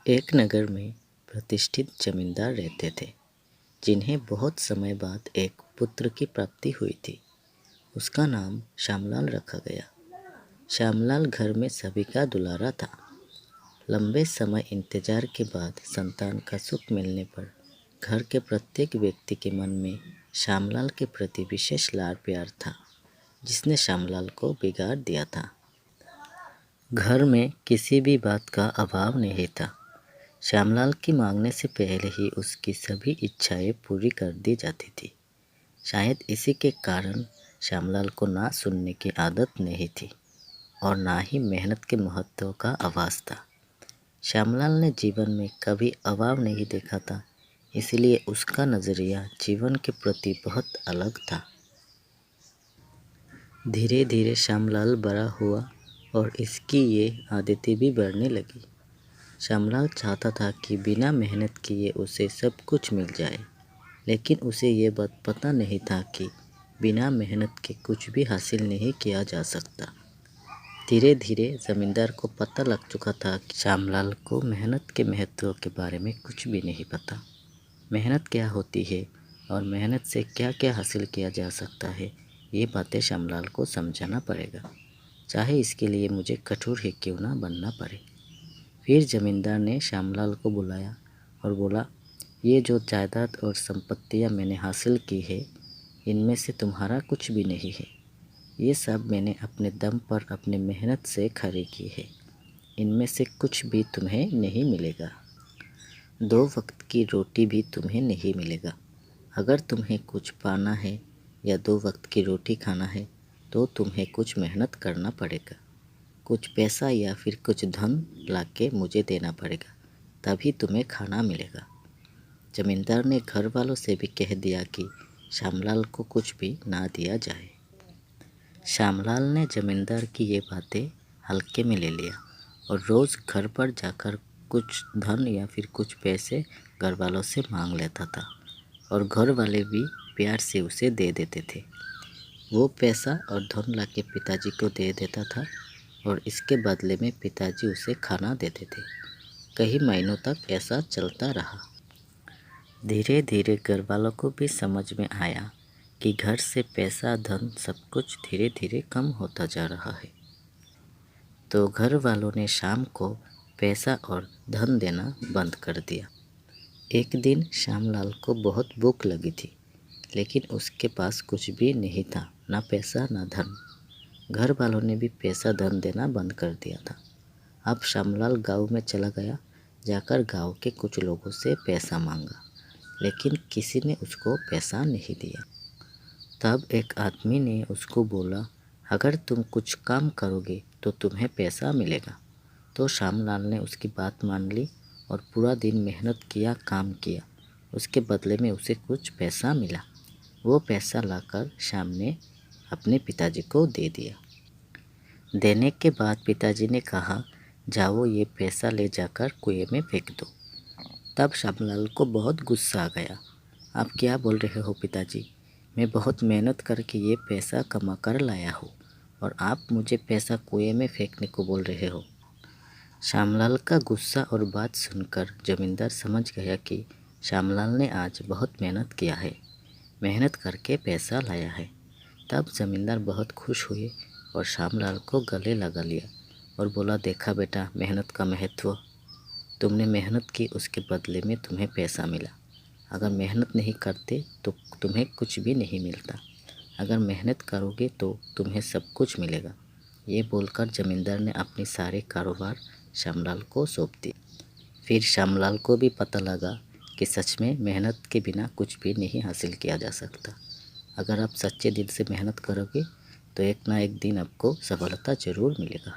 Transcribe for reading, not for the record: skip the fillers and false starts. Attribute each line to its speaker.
Speaker 1: एक नगर में प्रतिष्ठित जमींदार रहते थे, जिन्हें बहुत समय बाद एक पुत्र की प्राप्ति हुई थी। उसका नाम श्यामलाल रखा गया। श्यामलाल घर में सभी का दुलारा था। लंबे समय इंतजार के बाद संतान का सुख मिलने पर घर के प्रत्येक व्यक्ति के मन में श्यामलाल के प्रति विशेष लाड़ प्यार था, जिसने श्यामलाल को बिगाड़ दिया था। घर में किसी भी बात का अभाव नहीं था। श्यामलाल की मांगने से पहले ही उसकी सभी इच्छाएं पूरी कर दी जाती थी। शायद इसी के कारण श्यामलाल को ना सुनने की आदत नहीं थी और ना ही मेहनत के महत्व का आभास था। श्यामलाल ने जीवन में कभी अभाव नहीं देखा था, इसलिए उसका नज़रिया जीवन के प्रति बहुत अलग था। धीरे धीरे श्यामलाल बड़ा हुआ और इसकी ये आदतें भी बढ़ने लगी। श्यामलाल चाहता था कि बिना मेहनत किए उसे सब कुछ मिल जाए, लेकिन उसे ये बात पता नहीं था कि बिना मेहनत के कुछ भी हासिल नहीं किया जा सकता। धीरे धीरे ज़मींदार को पता लग चुका था कि श्यामलाल को मेहनत के महत्व के बारे में कुछ भी नहीं पता। मेहनत क्या होती है और मेहनत से क्या क्या हासिल किया जा सकता है, ये बातें श्यामलाल को समझाना पड़ेगा, चाहे इसके लिए मुझे कठोर ही क्यों ना बनना पड़े। फिर जमींदार ने श्यामलाल को बुलाया और बोला, ये जो जायदाद और संपत्तियां मैंने हासिल की है, इनमें से तुम्हारा कुछ भी नहीं है। ये सब मैंने अपने दम पर अपने मेहनत से खरी की है। इनमें से कुछ भी तुम्हें नहीं मिलेगा। 2 वक्त की रोटी भी तुम्हें नहीं मिलेगा। अगर तुम्हें कुछ पाना है या 2 वक्त की रोटी खाना है तो तुम्हें कुछ मेहनत करना पड़ेगा। कुछ पैसा या फिर कुछ धन लाके मुझे देना पड़ेगा, तभी तुम्हें खाना मिलेगा। जमींदार ने घर वालों से भी कह दिया कि श्यामलाल को कुछ भी ना दिया जाए। श्यामलाल ने जमींदार की ये बातें हल्के में ले लिया और रोज़ घर पर जाकर कुछ धन या फिर कुछ पैसे घर वालों से मांग लेता था और घर वाले भी प्यार से उसे दे देते थे। वो पैसा और धन लाके पिताजी को दे देता था और इसके बदले में पिताजी उसे खाना देते थे। कई महीनों तक ऐसा चलता रहा। धीरे धीरे घर वालों को भी समझ में आया कि घर से पैसा धन सब कुछ धीरे धीरे कम होता जा रहा है। तो घर वालों ने शाम को पैसा और धन देना बंद कर दिया। एक दिन श्यामलाल को बहुत भूख लगी थी, लेकिन उसके पास कुछ भी नहीं था, ना पैसा ना धन। घर वालों ने भी पैसा धन देना बंद कर दिया था। अब श्यामलाल गांव में चला गया। जाकर गांव के कुछ लोगों से पैसा मांगा, लेकिन किसी ने उसको पैसा नहीं दिया। तब एक आदमी ने उसको बोला, अगर तुम कुछ काम करोगे तो तुम्हें पैसा मिलेगा। तो श्यामलाल ने उसकी बात मान ली और पूरा दिन मेहनत किया, काम किया। उसके बदले में उसे कुछ पैसा मिला। वो पैसा लाकर श्याम ने अपने पिताजी को दे दिया। देने के बाद पिताजी ने कहा, जाओ ये पैसा ले जाकर कुएं में फेंक दो। तब श्यामलाल को बहुत गुस्सा आ गया। आप क्या बोल रहे हो पिताजी? मैं बहुत मेहनत करके ये पैसा कमा कर लाया हूँ और आप मुझे पैसा कुएं में फेंकने को बोल रहे हो। श्यामलाल का गुस्सा और बात सुनकर जमींदार समझ गया कि श्यामलाल ने आज बहुत मेहनत किया है, मेहनत करके पैसा लाया है। तब जमींदार बहुत खुश हुए और श्यामलाल को गले लगा लिया और बोला, देखा बेटा मेहनत का महत्व। तुमने मेहनत की, उसके बदले में तुम्हें पैसा मिला। अगर मेहनत नहीं करते तो तुम्हें कुछ भी नहीं मिलता। अगर मेहनत करोगे तो तुम्हें सब कुछ मिलेगा। ये बोलकर जमींदार ने अपनी सारे कारोबार श्यामलाल को सौंप दी। फिर श्यामलाल को भी पता लगा कि सच में मेहनत के बिना कुछ भी नहीं हासिल किया जा सकता। अगर आप सच्चे दिल से मेहनत करोगे तो एक ना एक दिन आपको सफलता ज़रूर मिलेगा।